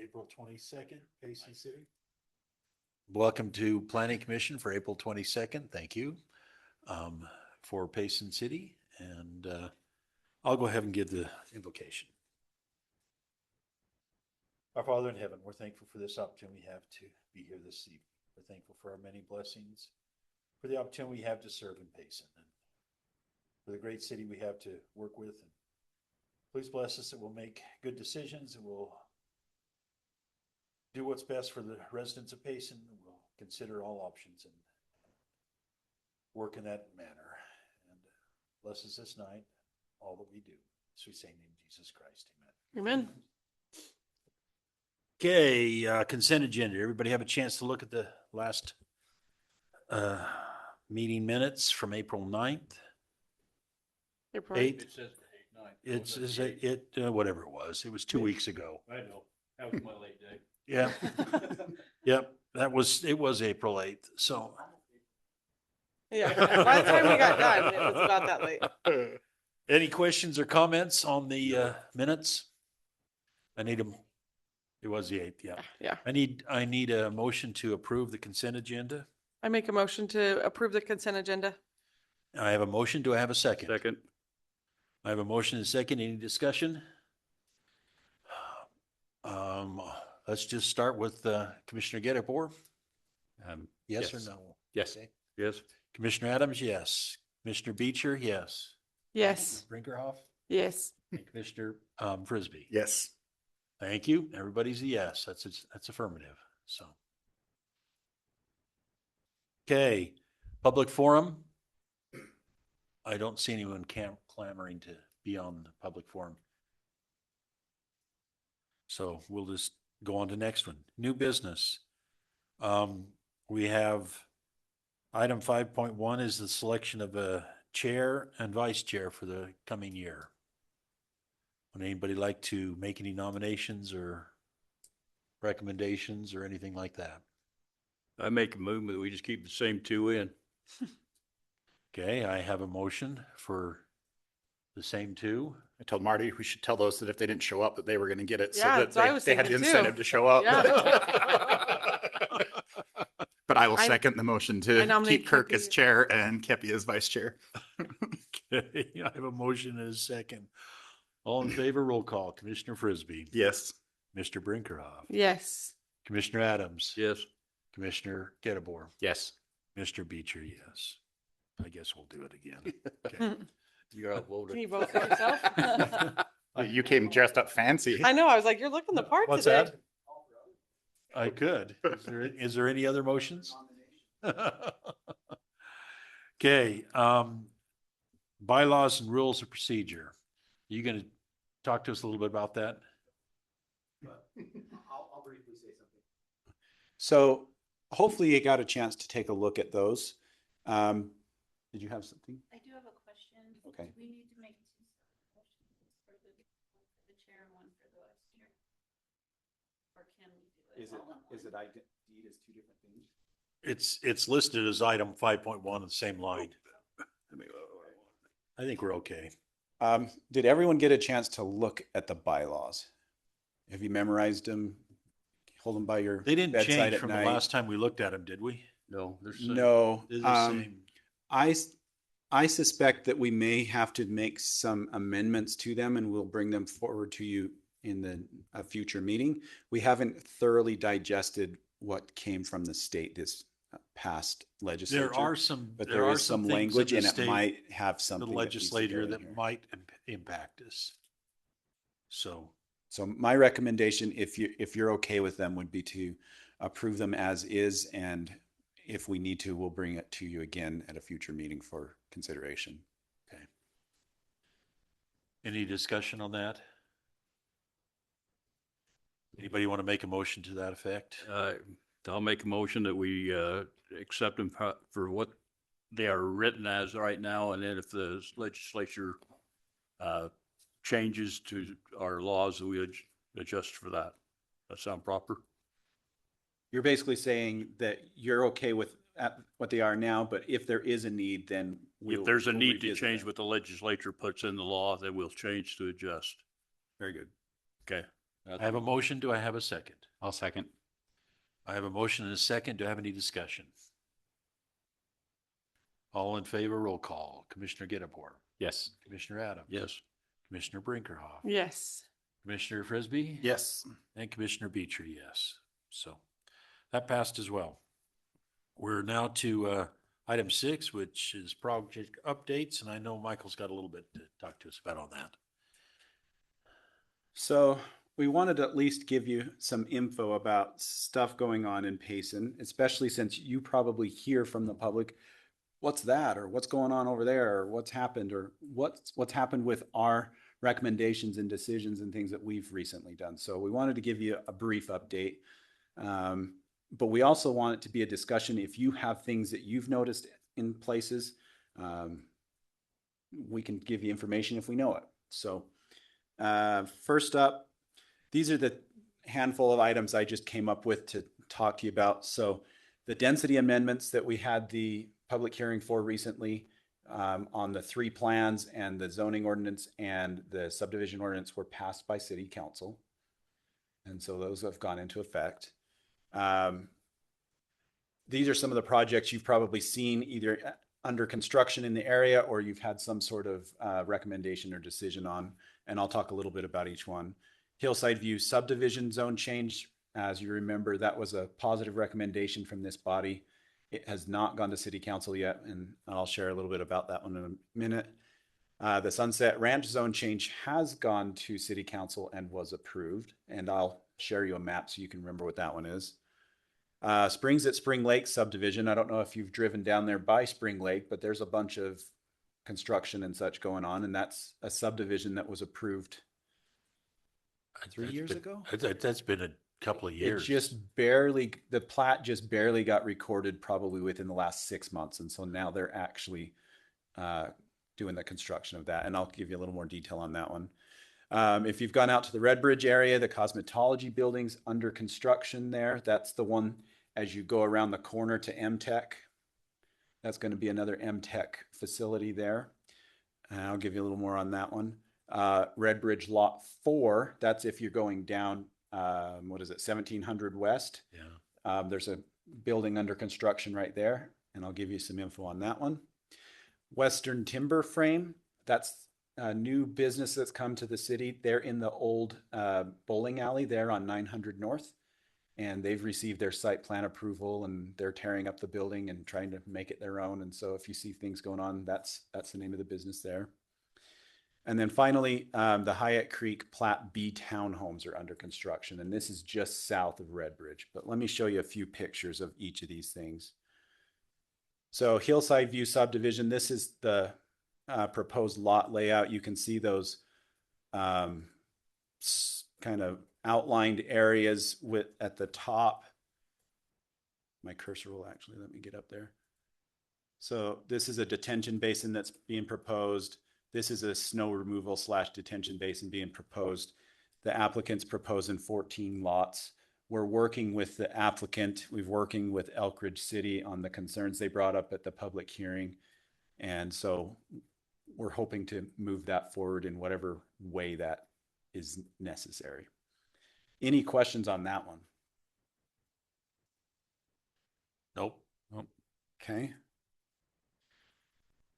April 22nd, Payson City. Welcome to Planning Commission for April 22nd. Thank you for Payson City. And I'll go ahead and give the invocation. Our Father in heaven, we're thankful for this opportunity we have to be here this evening. We're thankful for our many blessings, for the opportunity we have to serve in Payson, and for the great city we have to work with. And please bless us that we'll make good decisions, and we'll do what's best for the residents of Payson. We'll consider all options and work in that manner. And bless us this night, all that we do. So we say in the name of Jesus Christ, amen. Amen. Okay, consent agenda. Everybody have a chance to look at the last meeting minutes from April 9th, April 8th. It says the 9th. Whatever it was. It was 2 weeks ago. I know. That was my late day. Yeah. Yep. It was April 8th. So. Yeah. By the time we got done, it was about that late. Any questions or comments on the minutes? I need them. It was the 8th. Yeah. Yeah. I need a motion to approve the consent agenda. I make a motion to approve the consent agenda. I have a motion. Do I have a second? Second. I have a motion and a second. Any discussion? Let's just start with Commissioner Gettebor. Yes Yes. or no? Yes. Okay. Yes. Commissioner Adams, yes. Commissioner Beecher, yes. Yes. Brinkerhoff Yes. and Commissioner Frisbee. Yes. Thank you. Everybody's a yes. That's affirmative. So. Okay, public forum. I don't see anyone clamoring to be on the public forum. So we'll just go on to the next one. New business. We have item 5.1 is the selection of a chair and vice chair for the coming year. Would anybody like to make any nominations or recommendations or anything like that? I make a movement. We just keep the same two in. Okay, I have a motion for the same two. I told Marty we should tell those that if they didn't show up that they were going to get it, so Yeah, that that's what I was they had the thinking too. incentive to show up. Yeah. But I will I- second the motion I to nominate keep Kirk Kepi. as chair and Kepi as vice chair. Okay, I have a motion and a second. All in favor, roll call. Commissioner Frisbee. Yes. Mr. Brinkerhoff. Yes. Commissioner Adams. Yes. Commissioner Gettebor. Yes. Mr. Beecher, yes. I guess we'll do it again. Okay. You're Can outvoted. you vote for yourself? You came dressed up fancy. I know. I was like, you're looking the part What's today. that? I could. Is there any other motions? Okay, bylaws and rules of procedure. You gonna talk to us a little bit about that? I'll briefly say something. So hopefully you got a chance to take a look at those. Did you have something? I do have a question. Okay. Do we need to make two separate motions for the chair and one for the vice chair? Or can we do it? Is it, all in is one? it ID'd as two different things? It's listed as item 5.1 on the same line. I think we're okay. Did everyone get a chance to look at the bylaws? Have you memorized them? Hold them by your They didn't bedside change at from the night? last time we looked at them, did we? No, there's. No. They're the same. I suspect that we may have to make some amendments to them, and we'll bring them forward to you in a future meeting. We haven't thoroughly digested what came from the state this past legislature. But there is some things language, in and the it state, might have the something that needs to legislature go in that here. might impact us. So, So my recommendation, if you're okay with them, would be to approve them as is, and if we need to, we'll bring it to you again at a future meeting for consideration. okay. Any discussion on that? Anybody want to make a motion to that effect? I'll make a motion that we accept them for what they are written as right now. And then if the legislature changes to our laws, we adjust for that. That sound proper? You're basically saying that you're okay with what they are now, but if there is a need, then If there's a we'll need to revisit change that. what the legislature puts in the law, then we'll change to adjust. Very good. Okay. I have a motion. Do I have a second? I'll second. I have a motion and a second. Do I have any discussion? All in favor, roll call. Commissioner Gettleport, Yes. Commissioner Adams. Yes. Commissioner Brinkerhoff. Yes. Commissioner Frisbee. Yes. And Commissioner Beecher, yes. So that passed as well. We're now to item 6, which is project updates, and I know Michael's got a little bit to talk to us about on that. So we wanted to at least give you some info about stuff going on in Payson, especially since you probably hear from the public, what's that, or what's going on over there, or what's happened, or what's happened with our recommendations and decisions and things that we've recently done. So we wanted to give you a brief update. But we also want it to be a discussion. If you have things that you've noticed in places, we can give you information if we know it. So first up, these are the handful of items I just came up with to talk to you about. So the density amendments that we had the public hearing for recently on the 3 plans and the zoning ordinance and the subdivision ordinance were passed by city council. And so those have gone into effect. These are some of the projects you've probably seen either under construction in the area or you've had some sort of recommendation or decision on, and I'll talk a little bit about each one. Hillside View subdivision zone change. As you remember, that was a positive recommendation from this body. It has not gone to city council yet, and I'll share a little bit about that one in a minute. The Sunset Ranch zone change has gone to city council and was approved, and I'll share you a map so you can remember what that one is. Springs at Spring Lake subdivision. I don't know if you've driven down there by Spring Lake, but there's a bunch of construction and such going on, and that's a subdivision that was approved 3 years ago. That's been a couple of years. It just barely, the plat just barely got recorded probably within the last 6 months. And so now they're actually doing the construction of that. And I'll give you a little more detail on that one. If you've gone out to the Redbridge area, the cosmetology building's under construction there. That's the one as you go around the corner to MTech. That's going to be another MTech facility there. And I'll give you a little more on that one. Redbridge Lot 4, that's if you're going down, 1700 West. Yeah. There's a building under construction right there, and I'll give you some info on that one. Western Timber Frame, that's a new business that's come to the city. They're in the old bowling alley there on 900 North, and they've received their site plan approval, and they're tearing up the building and trying to make it their own. And so if you see things going on, that's the name of the business there. And then finally, the Hyatt Creek Plat B townhomes are under construction, and this is just south of Redbridge. But let me show you a few pictures of each of these things. So Hillside View subdivision, this is the proposed lot layout. You can see those kind of outlined areas at the top. My cursor will actually let me get up there. So this is a detention basin that's being proposed. This is a snow removal / detention basin being proposed. The applicant's proposing 14 lots. We're working with the applicant. We're working with Elk Ridge City on the concerns they brought up at the public hearing. And so we're hoping to move that forward in whatever way that is necessary. Any questions on that one? Nope. Okay.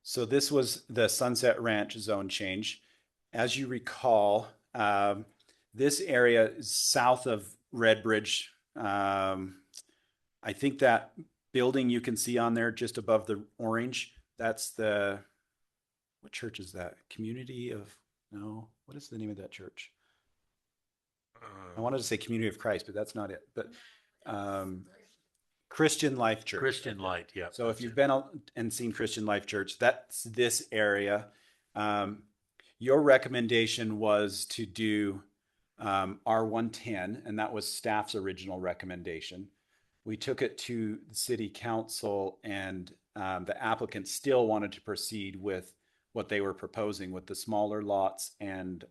So this was the Sunset Ranch zone change. As you recall, this area is south of Redbridge. I think that building you can see on there just above the orange, that's what church is that? What is the name of that church? I wanted to say Community of Christ, but that's not it. But Christian Life Church. Christian Light, yeah. So if you've been out and seen Christian Life Church, that's this area. Your recommendation was to do R110, and that was staff's original recommendation. We took it to the city council, and the applicant still wanted to proceed with what they were proposing with the smaller lots and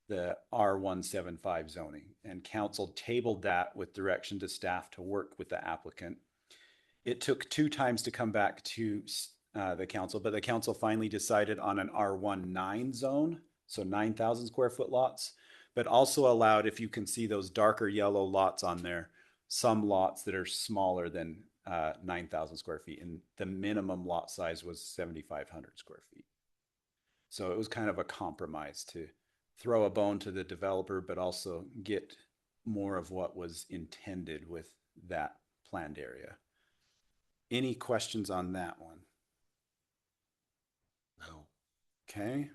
the R175 zoning, and council tabled that with direction to staff to work with the applicant. It took 2 times to come back to the council, but the council finally decided on an R19 zone, so 9,000 square foot lots. but also allowed, if you can see those darker yellow lots on there, some lots that are smaller than 9,000 square feet, and the minimum lot size was 7,500 square feet. So it was kind of a compromise to throw a bone to the developer, but also get more of what was intended with that planned area. Any questions on that one? No. Okay.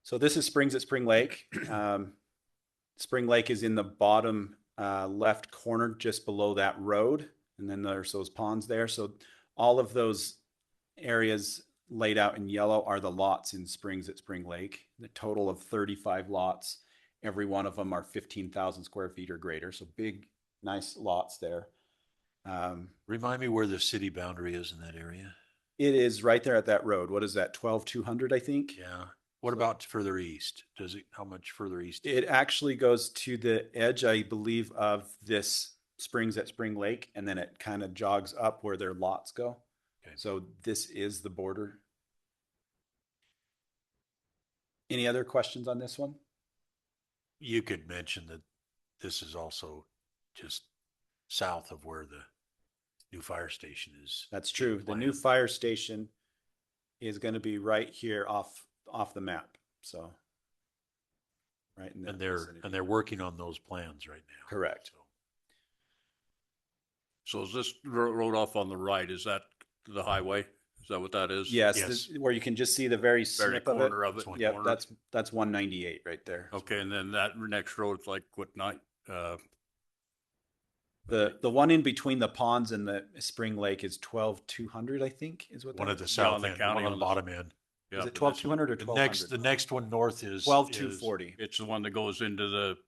So this is Springs at Spring Lake. Spring Lake is in the bottom left corner, just below that road. And then there's those ponds there. So all of those areas laid out in yellow are the lots in Springs at Spring Lake. The total of 35 lots. Every one of them are 15,000 square feet or greater. So big, nice lots there. Remind me where the city boundary is in that area? It is right there at that road. What is that? 12,200, I think. Yeah. What about further east? How much further east? It actually goes to the edge, I believe, of this Springs at Spring Lake, and then it kind of jogs up where their lots go. Okay. So this is the border. Any other questions on this one? You could mention that this is also just south of where the new fire station is. That's true. The new planned. fire station is going to be right here off the map. So right in the And they're working on those plans right now. Correct. So is this road off on the right, is that the highway? Is that what that is? Yes, Yes. where you can just see the very Very snip of it. corner of it. That's Yep, corner. that's 198 right there. Okay, and then that next road's like what night? The one in between the ponds and the Spring Lake is 12,200, I think, is what One that at the is. south on the end, county one on on the the- bottom end. Yeah, Is it but this- 12,200 or The 1,200? next one north is 12,240. It's the one that goes into the,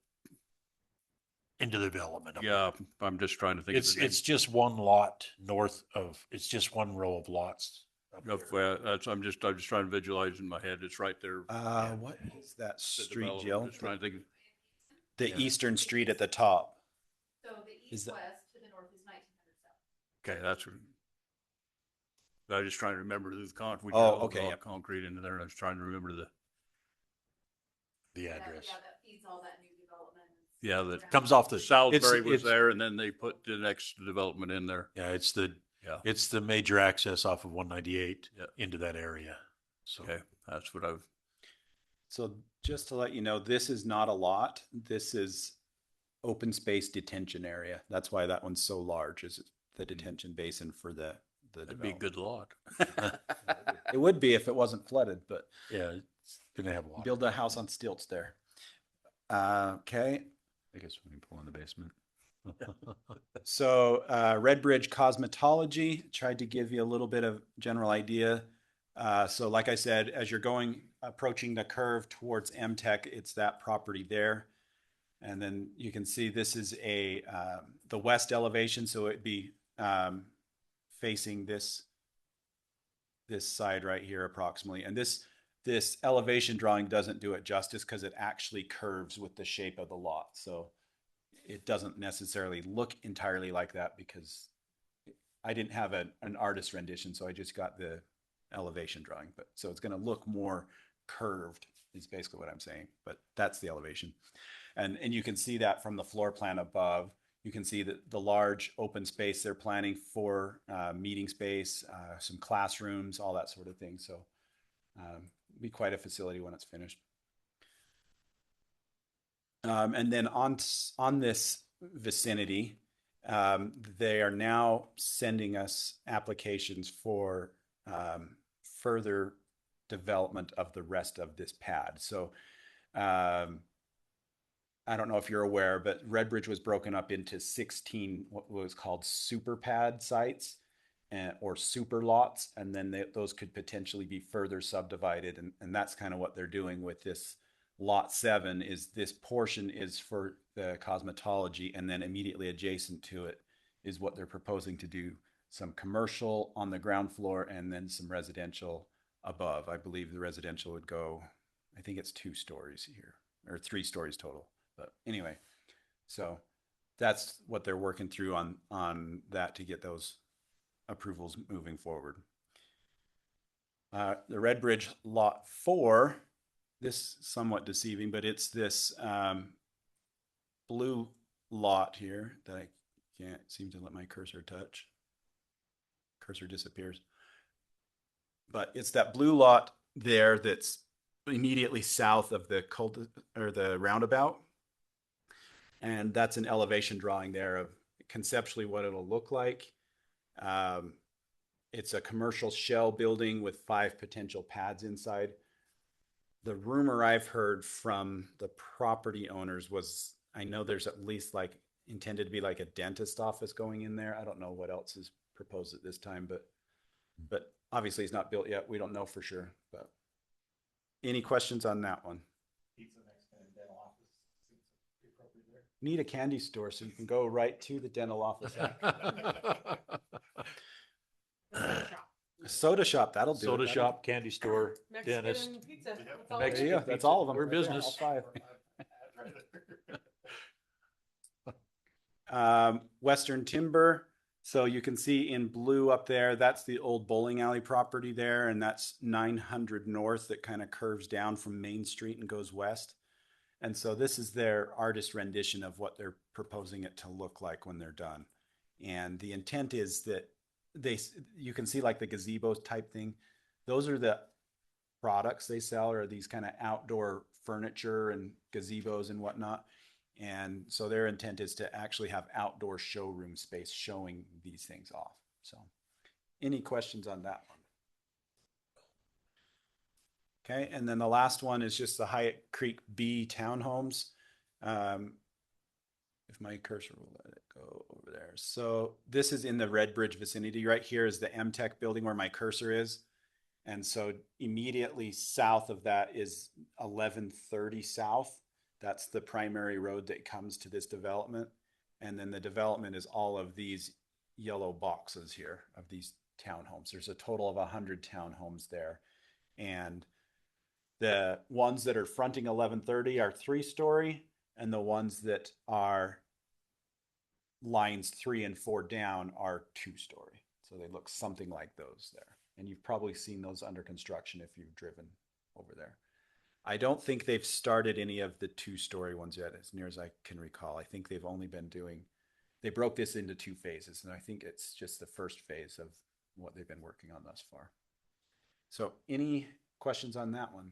into the development. yeah, I'm just trying to think of It's the name. it's just one lot north of. It's just one row of lots. up Of, there. that's, I'm just trying to visualize in my head. It's right there. What is that the street, development. Jill? Just trying to think. The Yeah. eastern street at the top. So the Is east that- west to the north is 1900 south. Okay, that's. I was just trying to remember the concrete. Oh, okay, yep. Concrete into there, and I was trying to remember The That- address. Yeah, that feeds all that new development. Yeah, that Comes off the. Salisbury was it's- there, and then they put the next development in there. Yeah, Yeah. it's the major access off of 198 Yeah. into that area. So Okay, that's what I've, So just to let you know, this is not a lot. This is open space detention area. That's why that one's so large, is the detention basin for the that'd be a development. good lot. It would be if it wasn't flooded, but yeah, it's gonna have a lot. build a house on stilts there. Okay. I guess swimming pool in the basement. So Redbridge Cosmetology, tried to give you a little bit of general idea. So like I said, as you're approaching the curve towards MTech, it's that property there. And then you can see this is the west elevation, so it'd be facing this side right here approximately. And this elevation drawing doesn't do it justice because it actually curves with the shape of the lot. So it doesn't necessarily look entirely like that because I didn't have an artist rendition, so I just got the elevation drawing. But so it's going to look more curved is basically what I'm saying, but that's the elevation. And you can see that from the floor plan above. You can see that the large open space they're planning for meeting space, some classrooms, all that sort of thing. So be quite a facility when it's finished. And then on this vicinity, they are now sending us applications for further development of the rest of this pad. So I don't know if you're aware, but Redbridge was broken up into 16 what was called super pad sites or super lots, and then those could potentially be further subdivided, and that's kind of what they're doing with this lot 7. Is this portion is for the cosmetology, and then immediately adjacent to it is what they're proposing to do, some commercial on the ground floor and then some residential above. I believe the residential would go, I think it's 2 stories here or 3 stories total. But anyway, so that's what they're working through on that to get those approvals moving forward. The Redbridge Lot 4 this somewhat deceiving, but it's this blue lot here that I can't seem to let my cursor touch. Cursor disappears. But it's that blue lot there that's immediately south of the or the roundabout. And that's an elevation drawing there of conceptually what it'll look like. It's a commercial shell building with 5 potential pads inside. The rumor I've heard from the property owners was, I know there's at least like intended to be like a dentist office going in there. I don't know what else is proposed at this time, but obviously it's not built yet. We don't know for sure, but any questions on that one? Need a candy store so you can go right to the dental office. Soda shop, that'll do. Soda shop, candy store, dentist. Mexican pizza. That's all Mexican we There you need. go. That's all of them. We're right there, business. all 5. Western Timber. So you can see in blue up there, that's the old bowling alley property there. And that's 900 North that kind of curves down from Main Street and goes west. And so this is their artist rendition of what they're proposing it to look like when they're done. And the intent is that you can see like the gazebo type thing. Those are the products they sell, or these kind of outdoor furniture and gazebos and whatnot. And so their intent is to actually have outdoor showroom space showing these things off. So any questions on that one? Okay, and then the last one is just the Hyatt Creek B townhomes. If my cursor will let it go over there. So this is in the Redbridge vicinity. Right here is the MTech building where my cursor is. And so immediately south of that is 1130 South. That's the primary road that comes to this development. And then the development is all of these yellow boxes here of these townhomes. There's a total of 100 townhomes there. And the ones that are fronting 1130 are 3-story, and the ones that are lines 3 and 4 down are 2-story. So they look something like those there. And you've probably seen those under construction if you've driven over there. I don't think they've started any of the 2-story ones yet, as near as I can recall. I think they've only been they broke this into 2 phases, and I think it's just the first phase of what they've been working on thus far. So any questions on that one?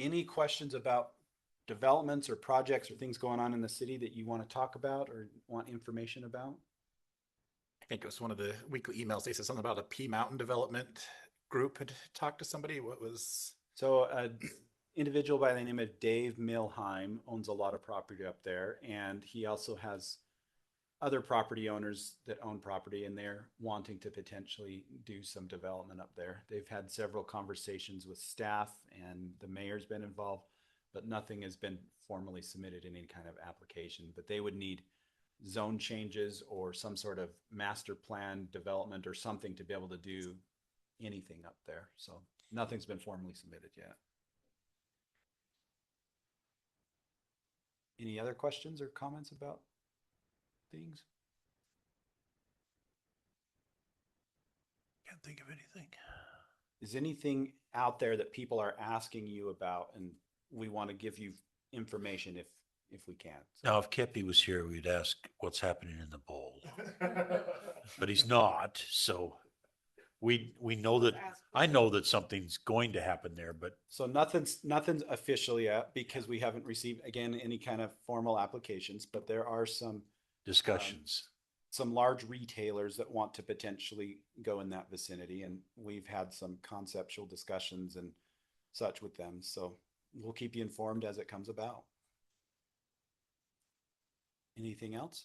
Any questions about developments or projects or things going on in the city that you want to talk about or want information about? I think it was one of the weekly emails. They said something about a P Mountain development group had talked to somebody. What was? So an individual by the name of Dave Milheim owns a lot of property up there, and he also has other property owners that own property, and they're wanting to potentially do some development up there. They've had several conversations with staff, and the mayor's been involved, but nothing has been formally submitted in any kind of application. But they would need zone changes or some sort of master plan development or something to be able to do anything up there. So nothing's been formally submitted yet. Any other questions or comments about things? Can't think of anything. Is anything out there that people are asking you about, and we want to give you information if we can? Now, if Kepi was here, we'd ask what's happening in the bowl, but he's not. So we know that, I know that something's going to happen there, but So nothing's official yet because we haven't received, again, any kind of formal applications, but there are some discussions. some large retailers that want to potentially go in that vicinity, and we've had some conceptual discussions and such with them. So we'll keep you informed as it comes about. Anything else?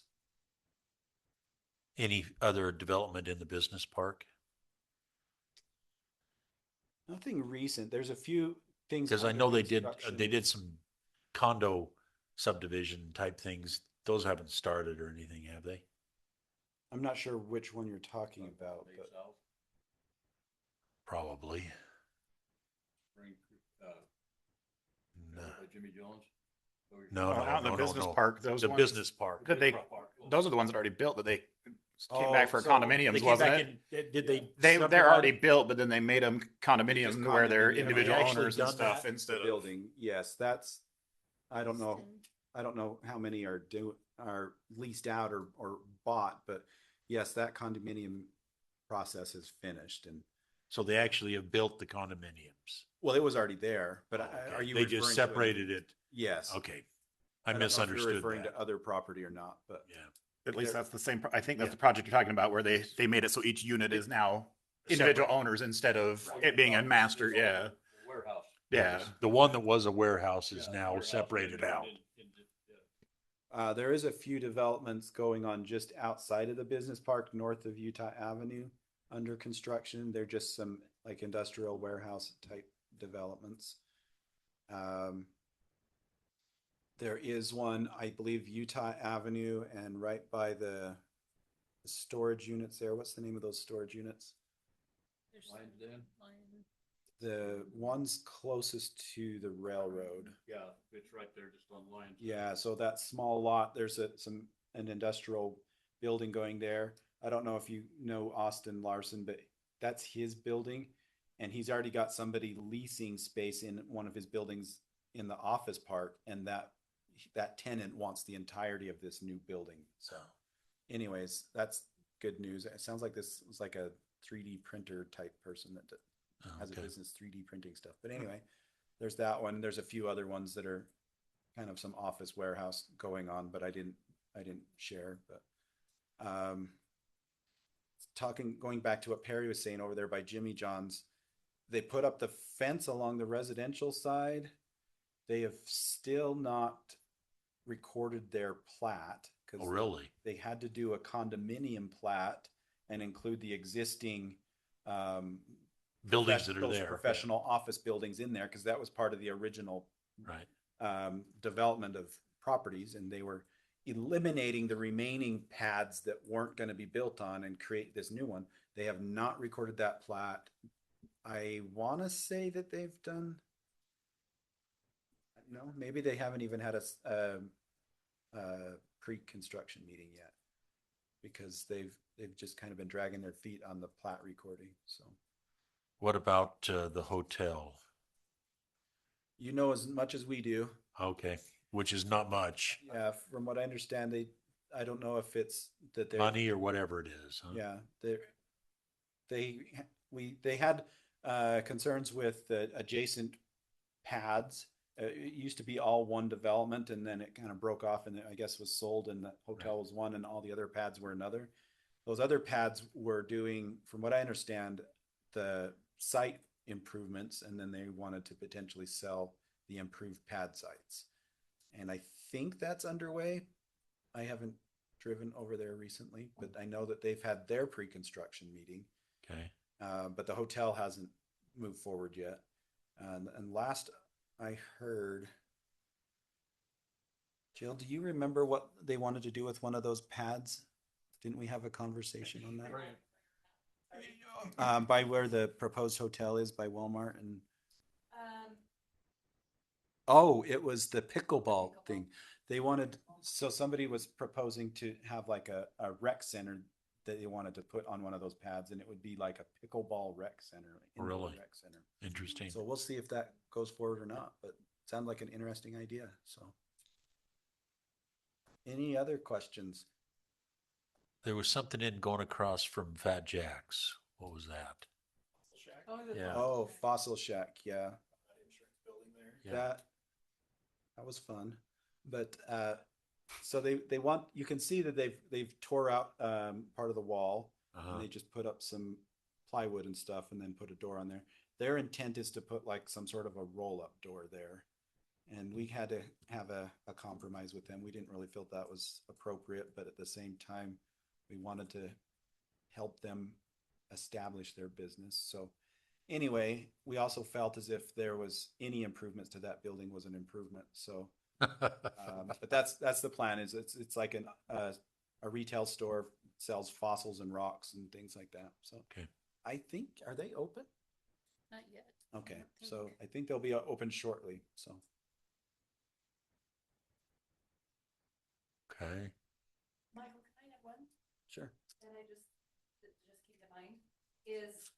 Any other development in the business park? Nothing recent. There's a few things. Because I under know they construction. did some condo subdivision type things. Those haven't started or anything, have they? I'm not sure which one you're talking about, but Probably. No. Jimmy Jones? No, Oh, out in the business no. park, those The ones- business park. Did they? Those are the ones that are already built. That they came back for so condominiums, They came wasn't back it? in- Did they? They're subdivide already it? built, but then they made them condominiums Just where they're condominium. individual Have they actually owners and done stuff that? instead The of. building, yes, that's, I don't know. I don't know how many are leased out or bought, but yes, that condominium process is finished and, So they actually have built the condominiums. well, it was already there, but Oh, okay. are you They just referring to a new- separated it. Yes. Okay. I don't know if you're misunderstood referring that. to other property or not, but Yeah. At least There- that's the same, I think that's Yeah. the project you're talking about where they made it so each unit is now individual Separate. owners instead of it being a master, yeah. Warehouse. Yeah. The one that was a warehouse is now separated out. there is a few developments going on just outside of the business park, north of Utah Avenue, under construction. They're just some like industrial warehouse type developments. There is one, I believe, Utah Avenue and right by the storage units there. What's the name of those storage units? There's Lions Den? Lion- The ones closest to the railroad. Yeah, it's right there just on line. Yeah, so that small lot, there's an industrial building going there. I don't know if you know Austin Larson, but that's his building. And he's already got somebody leasing space in one of his buildings in the office park, and that tenant wants the entirety of this new building. So anyways, that's good news. It sounds like this was like a 3D printer type person that has a Okay. business 3D printing stuff. But anyway, there's that one. There's a few other ones that are kind of some office warehouse going on, but I didn't share. But going back to what Perry was saying over there by Jimmy John's, they put up the fence along the residential side. They have still not recorded their plat because Oh, really? they had to do a condominium plat and include the existing Buildings that are those there. professional office buildings in there because that was part of the original Right. development of properties, and they were eliminating the remaining pads that weren't going to be built on and create this new one. They have not recorded that plat. I want to say that they've done. No, maybe they haven't even had a pre-construction meeting yet because they've just kind of been dragging their feet on the plat recording. So What about the hotel? you know as much as we do. Okay, which is not much Yeah, from what I understand, I don't know if it's that they're money or whatever it is. Huh? Yeah, they had concerns with the adjacent pads. It used to be all one development, and then it kind of broke off, and I guess was sold, and the hotel was one, and all the other pads were another. Those other pads were doing, from what I understand, the site improvements, and then they wanted to potentially sell the improved pad sites. And I think that's underway. I haven't driven over there recently, but I know that they've had their pre-construction meeting, Okay. but the hotel hasn't moved forward yet. And last I heard, Jill, do you remember what they wanted to do with one of those pads? Didn't we have a conversation on that? By where the proposed hotel is by Walmart and, oh, it was the pickleball thing. They wanted, so somebody was proposing to have like a rec center that they wanted to put on one of those pads, and it would be like a pickleball rec center. indoor Really? Rec center. Interesting. So we'll see if that goes forward or not, but it sounded like an interesting idea, so. Any other questions? There was something in going across from Fat Jack's. What was that? Oh, the- Yeah. Oh, Fossil Shack, yeah. Yeah. That was fun. But so they want, you can see that they've tore out part of the wall, Uh-huh. and they just put up some plywood and stuff and then put a door on there. Their intent is to put like some sort of a roll-up door there. And we had to have a compromise with them. We didn't really feel that was appropriate, but at the same time, we wanted to help them establish their business. So anyway, we also felt as if there was any improvements to that building was an improvement. So, but that's the plan. Is it's like a retail store, sells fossils and rocks and things like that. So Okay. I think, are they open? Not yet. Okay, I don't so think. I think they'll be open shortly. So Okay. Michael, can I have one? sure. And is,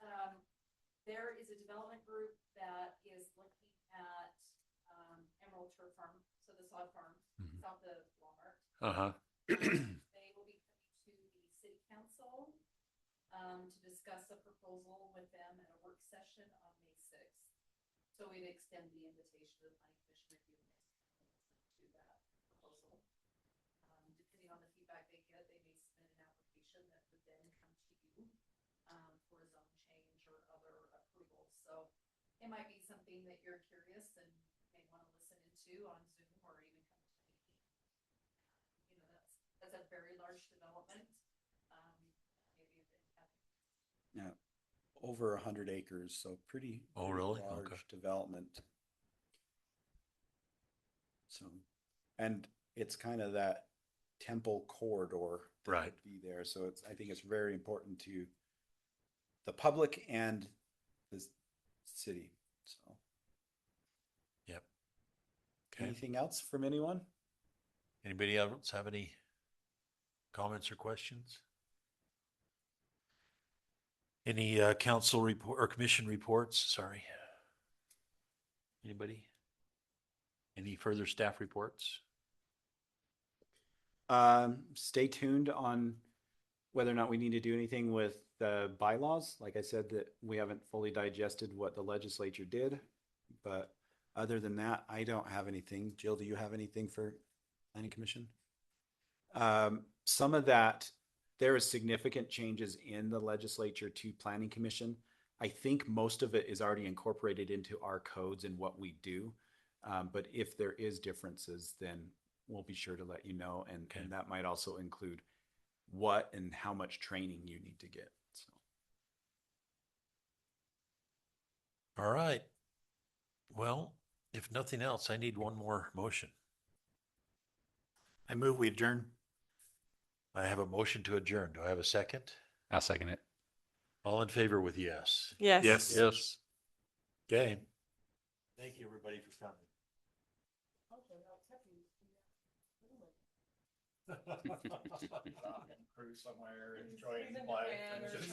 there is a development group that is looking at, Emerald Turf Farm, so the sod farm, Mhm. south of Walmart. Uh-huh. They will be coming to the city council, to discuss a proposal with them at a work session on May 6th. So we'd extend the invitation to the planning commission if you to that proposal. Depending on the feedback they get, they may submit an application that would then come to you, for a zone change or other approvals. So it might be something that you're curious and may want to listen into on Zoom or even come to the meeting. You know, that's a very large development. Maybe a bit heavy. Yeah, over 100 acres, so pretty. Oh, pretty really? Large Okay. development. So, and it's kind of that temple corridor. that Right. would Be there, so it's, I think it's very important to the public and the city, so. Yep. Okay. Anything else from anyone? Anybody else have any comments or questions? Any council report or commission reports? Sorry. Anybody? Any further staff reports? Stay tuned on whether or not we need to do anything with the bylaws. Like I said, that we haven't fully digested what the legislature did, but other than that, I don't have anything. Jill, do you have anything for planning commission? Some of that, there is significant changes in the legislature to planning commission. I think most of it is already incorporated into our codes and what we do. But if there is differences, then we'll be sure to let you know. And, Okay. and that might also include what and how much training you need to get. So. All right. Well, if nothing else, I need one more motion. I move we adjourn. I have a motion to adjourn. Do I have a second? I'll second it. All in favor with yes. Yes. Yes. Okay. Thank you, everybody, for coming. Cruise somewhere, enjoying Squeeze in life. Japan or and just-